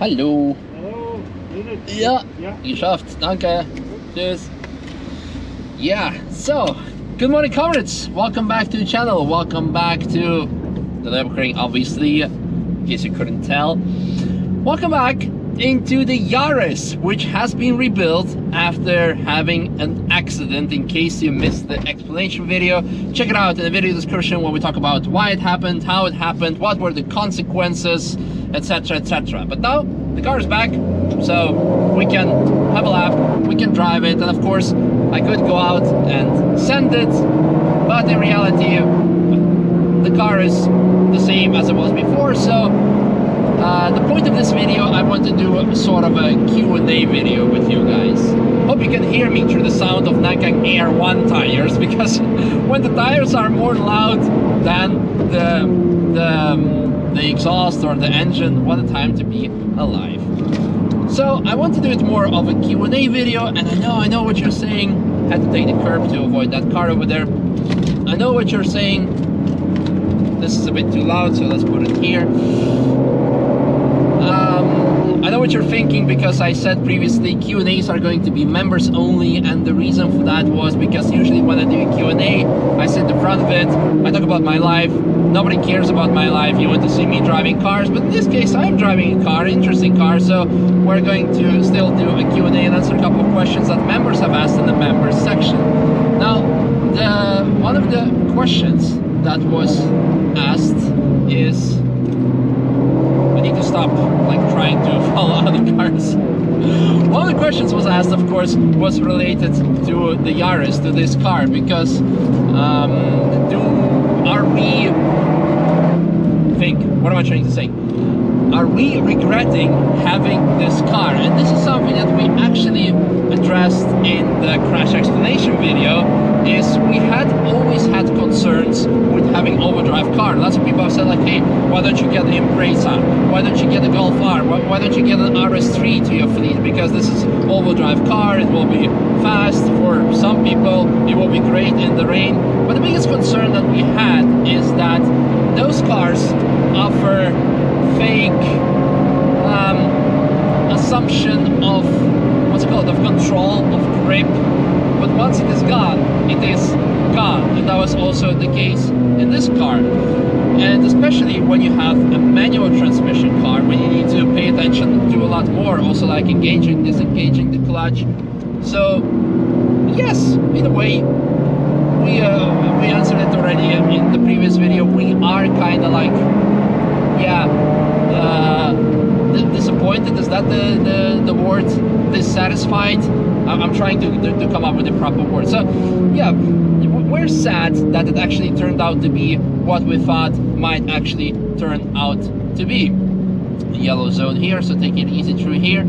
Hallo. Hallo. Ja, Ja. geschafft. Danke. Tschüss. Yeah, so, good morning, comrades. Welcome back to the channel. Welcome back to the Nürburgring, obviously, in case you couldn't tell. Welcome back into the Yaris, which has been rebuilt after having an accident. In case you missed the explanation video, check it out in the video description where we talk about why it happened, how it happened, what were the consequences, etc, etc. But now the car is back, so we can have a lap, we can drive it, and of course I could go out and send it, but in reality the car is the same as it was before. So the point of this video, I want to do a sort of a Q&A video with you guys. Hope you can hear me through the sound of Nankang Air 1 tires, because when the tires are more loud than the exhaust or the engine, what a time to be alive. So I want to do it more of a Q&A video, and I know what you're saying. Had to take the curb to avoid that car over there. I know what you're saying. This is a bit too loud, so let's put it here. I know what you're thinking, because I said previously Q&As are going to be members only, and the reason for that was because usually when I do a Q&A, I sit in front of it, I talk about my life, nobody cares about my life, you want to see me driving cars, but in this case I'm driving a car, interesting car, so we're going to still do a Q&A and answer a couple of questions that members have asked in the members section. Now, one of the questions that was asked is... I need to stop like trying to follow other cars. One of the questions was asked, of course, was related to the Yaris, to this car, because what am I trying to say? Are we regretting having this car? And this is something that we actually addressed in the crash explanation video, is we had always had concerns with having overdrive car. Lots of people have said like, hey, why don't you get the Impreza? Why don't you get the Golf R? Why don't you get an RS3 to your fleet? Because this is all-wheel drive car, it will be fast for some people, it will be great in the rain. But the biggest concern that we had is that those cars offer fake assumption of, what's it called, of control, of grip, but once it is gone, it is gone. And that was also the case in this car. And especially when you have a manual transmission car, when you need to pay attention to a lot more, also like engaging, disengaging the clutch. So yes, in a way, we answered it already in the previous video. We are kind of like, yeah, disappointed. Is that the word? Dissatisfied? I'm trying to come up with the proper word. So yeah, we're sad that it actually turned out to be what we thought might actually turn out to be. The yellow zone here, so take it easy through here.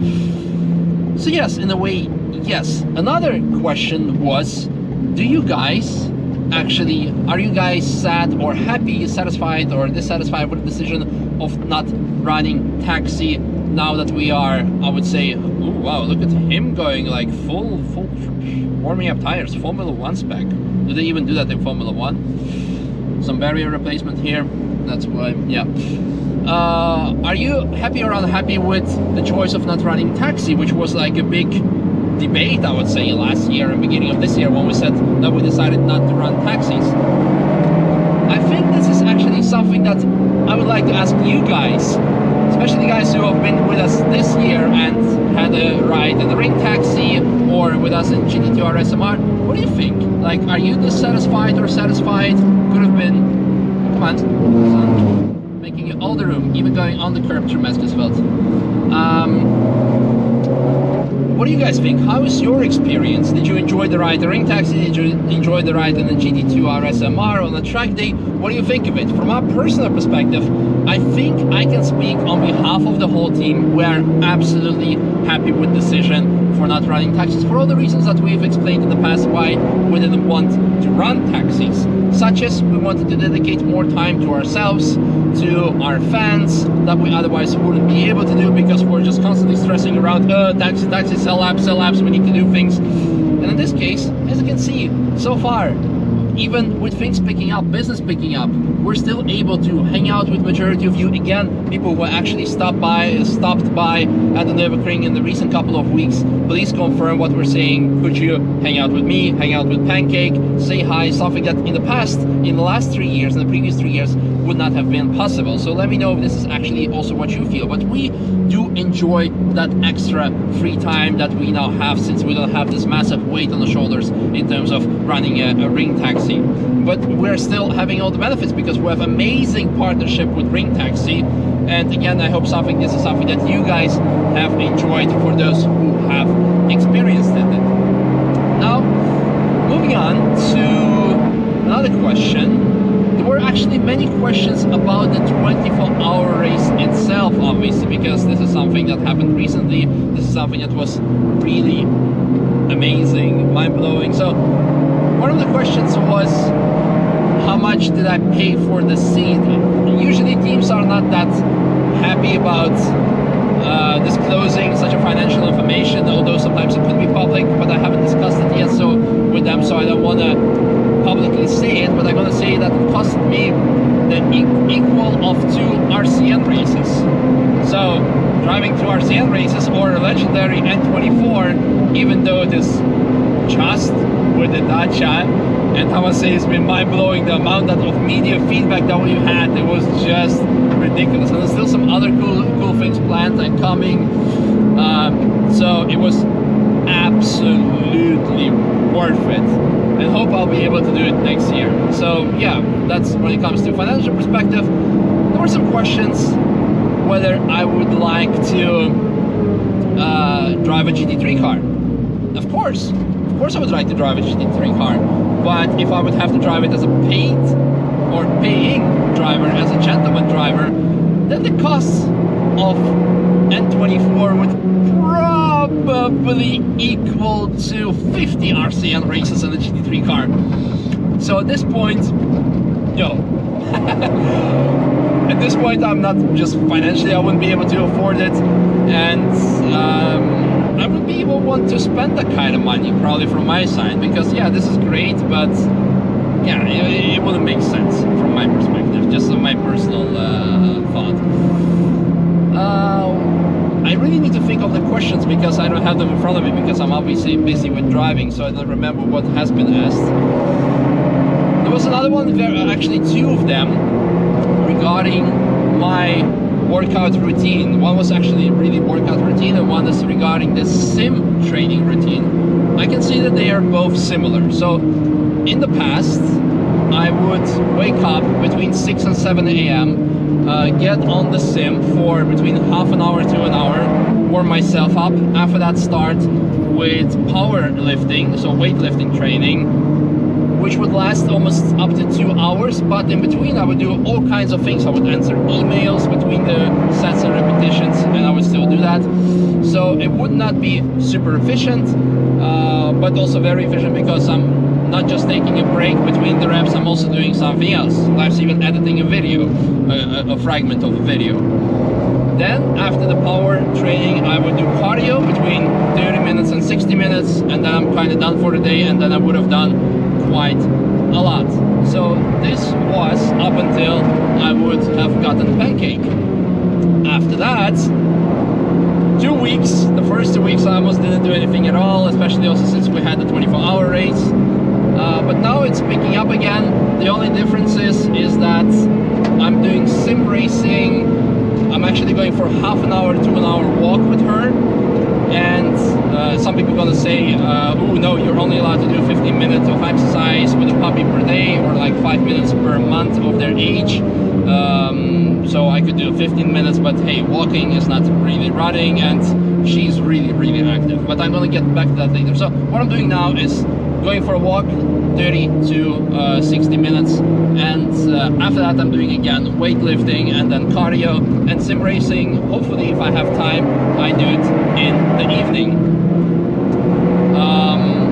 So yes, in a way, yes. Another question was, do you guys actually, are you guys sad or happy, satisfied or dissatisfied with the decision of not running taxi now that we are, I would say, oh wow, look at him going like full warming up tires, Formula 1 spec. Do they even do that in Formula 1? Some barrier replacement here, that's why, yeah. Are you happy or unhappy with the choice of not running taxi, which was like a big debate, I would say, last year and beginning of this year, when we said that we decided not to run taxis? I think this is actually something that I would like to ask you guys, especially guys who have been with us this year and had a ride in the ring taxi or with us in GT3 SMR. What do you think? Like, are you dissatisfied or satisfied? Could have been, come on, making all the room, even going on the curb through Mesgesfeld. What do you guys think? How is your experience? Did you enjoy the ride in the ring taxi? Did you enjoy the ride in the GT3 SMR on the track day? What do you think of it? From our personal perspective, I think I can speak on behalf of the whole team. We are absolutely happy with the decision for not running taxis, for all the reasons that we've explained in the past why we didn't want to run taxis, such as we wanted to dedicate more time to ourselves, to our fans, that we otherwise wouldn't be able to do because we're just constantly stressing around taxi, sell laps, we need to do things. And in this case, as you can see, so far, even with things picking up, business picking up, we're still able to hang out with majority of you. Again, people who actually stopped by at the Nürburgring in the recent couple of weeks, please confirm what we're saying. Could you hang out with me, hang out with Pancake, say hi, something that in the past, in the last 3 years, in the previous 3 years, would not have been possible. So let me know if this is actually also what you feel. But we do enjoy that extra free time that we now have, since we don't have this massive weight on the shoulders in terms of running a ring taxi. But we're still having all the benefits because we have amazing partnership with Ring Taxi. And again, I hope this is something that you guys have enjoyed for those who have experienced it. Now, moving on to another question. There were actually many questions about the 24-hour race itself, obviously, because this is something that happened recently. This is something that was really amazing, mind-blowing. So one of the questions was, how much did I pay for the seat? Usually teams are not that happy about disclosing such a financial information, although sometimes it could be public, but I haven't discussed it yet with them, so I don't want to publicly say it, but I'm going to say that it cost me the equal of 2 RCN races. So driving 2 RCN races or a legendary N24, even though it is just with the Dacia, and I must say it's been mind-blowing the amount of media feedback that we had. It was just ridiculous, and there's still some other cool things planned and coming. So it was absolutely worth it, and hope I'll be able to do it next year. So yeah, that's when it comes to financial perspective. There were some questions whether I would like to drive a GT3 car. Of course I would like to drive a GT3 car, but if I would have to drive it as a paid or paying driver, as a gentleman driver, then the costs of N24 would probably equal to 50 RCN races in a GT3 car. So at this point, at this point I'm not just financially, I wouldn't be able to afford it, and I wouldn't be able to want to spend that kind of money probably from my side, because yeah, this is great, but yeah, it wouldn't make sense from my perspective, just my personal thought. I really need to think of the questions because I don't have them in front of me, because I'm obviously busy with driving, so I don't remember what has been asked. There was another one, actually 2 of them, regarding my workout routine. One was actually really workout routine, and one is regarding the sim training routine. I can see that they are both similar. So in the past, I would wake up between 6 and 7 a.m., get on the sim for between half an hour to an hour, warm myself up. After that, start with powerlifting, so weightlifting training, which would last almost up to 2 hours, but in between I would do all kinds of things. I would answer emails between the sets and repetitions, and I would still do that. So it would not be super efficient, but also very efficient, because I'm not just taking a break between the reps, I'm also doing something else. I'm even editing a video, a fragment of a video. Then after the power training, I would do cardio between 30 minutes and 60 minutes, and then I'm kind of done for the day, and then I would have done quite a lot. So this was up until I would have gotten Pancake. After that, 2 weeks, the first 2 weeks I almost didn't do anything at all, especially also since we had the 24-hour race. But now it's picking up again. The only difference is that I'm doing sim racing. I'm actually going for half an hour to an hour walk with her. And some people are gonna say, oh no, you're only allowed to do 15 minutes of exercise with a puppy per day, or like 5 minutes per month of their age. So I could do 15 minutes, but hey, walking is not really running, and she's really active. But I'm gonna get back to that later. So what I'm doing now is going for a walk, 30 to 60 minutes, and after that I'm doing again weightlifting, and then cardio and sim racing. Hopefully, if I have time, I do it in the evening.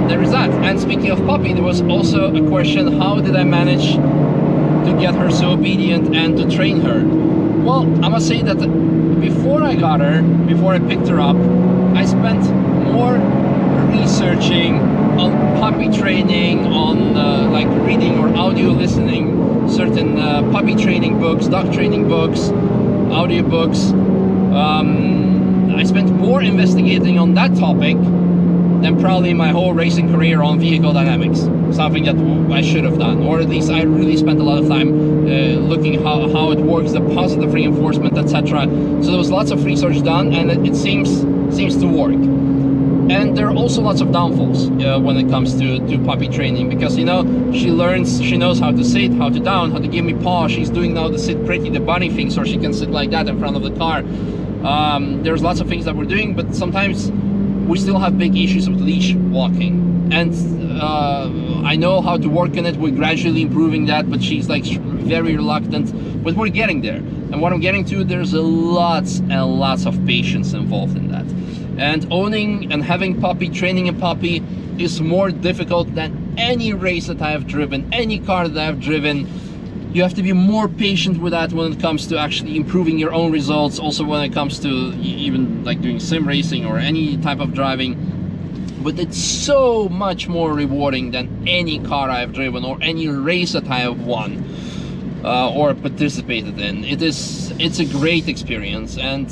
There is that. And speaking of puppy, there was also a question, how did I manage to get her so obedient and to train her? Well, I must say that before I got her, before I picked her up, I spent more researching puppy training, on like reading or audio listening certain puppy training books, dog training books, audio books. I spent more investigating on that topic than probably my whole racing career on vehicle dynamics. Something that I should have done, or at least I really spent a lot of time looking how it works, the positive reinforcement, etc. So there was lots of research done, and it seems to work. And there are also lots of downfalls when it comes to puppy training, because, you know, she knows how to sit, how to down, how to give me paw. She's doing now the sit pretty, the bunny thing, so she can sit like that in front of the car. There's lots of things that we're doing, but sometimes we still have big issues with leash walking. And I know how to work on it. We're gradually improving that, but she's like very reluctant, but we're getting there. And what I'm getting to, there's lots and lots of patience involved in that. And owning and having puppy, training a puppy, is more difficult than any race that I have driven, any car that I have driven. You have to be more patient with that when it comes to actually improving your own results. Also when it comes to even like doing sim racing or any type of driving. But it's so much more rewarding than any car I've driven or any race that I have won or participated in. It's a great experience, and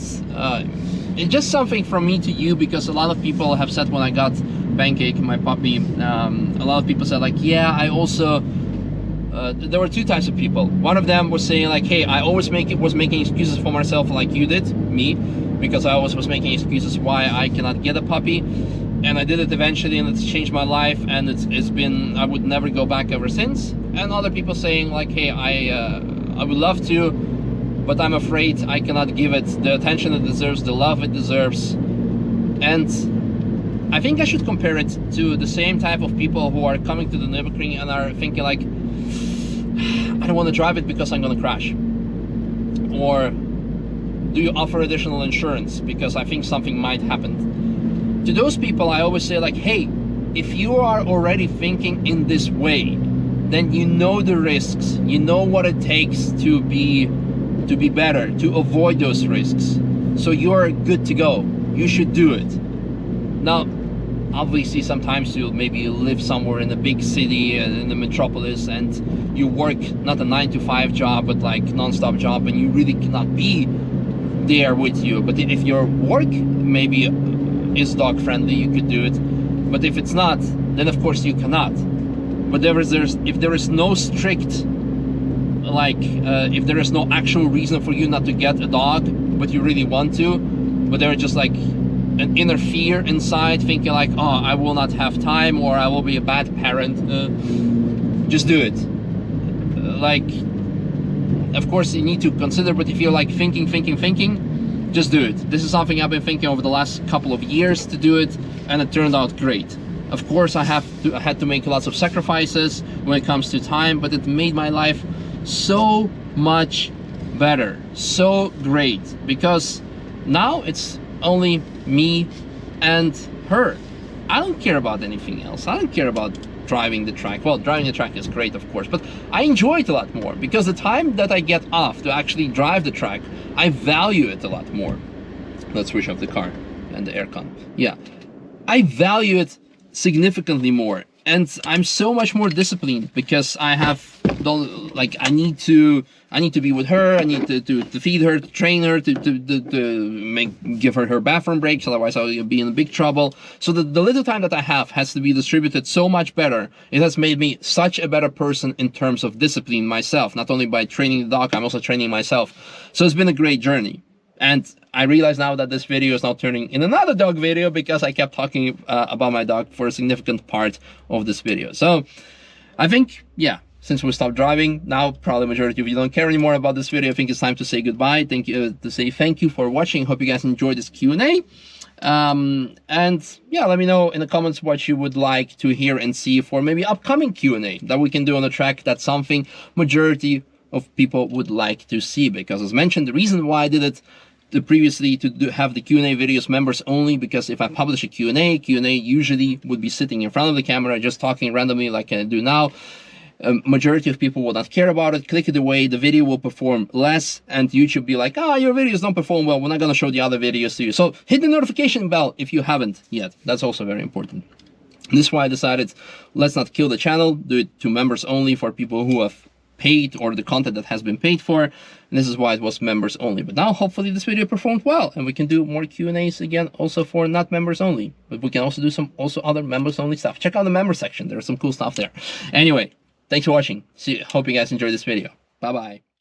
it's just something from me to you, because a lot of people have said when I got Pancake, my puppy, a lot of people said like, yeah, I also there were two types of people. One of them was saying like, hey, I always was making excuses for myself like you did, me, because I always was making excuses why I cannot get a puppy, and I did it eventually, and it's changed my life, and it's been, I would never go back ever since. And other people saying like, hey, I would love to, but I'm afraid I cannot give it the attention it deserves, the love it deserves. And I think I should compare it to the same type of people who are coming to the Nürburgring and are thinking like, I don't want to drive it because I'm gonna crash. Or do you offer additional insurance because I think something might happen? To those people I always say like, hey, if you are already thinking in this way, then you know the risks, you know what it takes to be better, to avoid those risks. So you're good to go. You should do it. Now, obviously, sometimes you maybe live somewhere in a big city, in the metropolis, and you work not a 9-to-5 job, but like non-stop job, and you really cannot be there with you. But if your work maybe is dog friendly, you could do it. But if it's not, then of course you cannot. But if there is no strict, like if there is no actual reason for you not to get a dog, but you really want to, but there are just like an inner fear inside thinking like, oh, I will not have time, or I will be a bad parent, just do it. Like, of course you need to consider, but if you're like thinking, just do it. This is something I've been thinking over the last couple of years to do it, and it turned out great. Of course I had to make lots of sacrifices when it comes to time, but it made my life so much better, so great, because now it's only me and her. I don't care about anything else. I don't care about driving the track. Well, driving the track is great, of course, but I enjoy it a lot more, because the time that I get off to actually drive the track, I value it a lot more. Let's switch off the car and the aircon. Yeah, I value it significantly more, and I'm so much more disciplined, because I have like I need to be with her. I need to feed her, to train her, to give her bathroom breaks, otherwise I'll be in big trouble. So the little time that I have has to be distributed so much better. It has made me such a better person in terms of discipline myself, not only by training the dog, I'm also training myself. So it's been a great journey. And I realize now that this video is now turning in another dog video, because I kept talking about my dog for a significant part of this video. So I think, yeah, since we stopped driving, now probably the majority of you don't care anymore about this video. I think it's time to say goodbye. Thank you for watching. Hope you guys enjoyed this Q&A. And yeah, let me know in the comments what you would like to hear and see for maybe upcoming Q&A that we can do on the track. That's something majority of people would like to see, because as mentioned, the reason why I did it previously to have the Q&A videos members only, because if I publish a Q&A usually would be sitting in front of the camera just talking randomly like I do now. Majority of people will not care about it, click it away, the video will perform less, and YouTube be like, ah, your videos don't perform well, we're not gonna show the other videos to you. So hit the notification bell if you haven't yet. That's also very important. This is why I decided, let's not kill the channel, do it to members only for people who have paid, or the content that has been paid for. And this is why it was members only. But now hopefully this video performed well, and we can do more Q&As again also for not members only. But we can also do some other members only stuff. Check out the member section, there's some cool stuff there. Anyway, thanks for watching. Hope you guys enjoyed this video. Bye bye.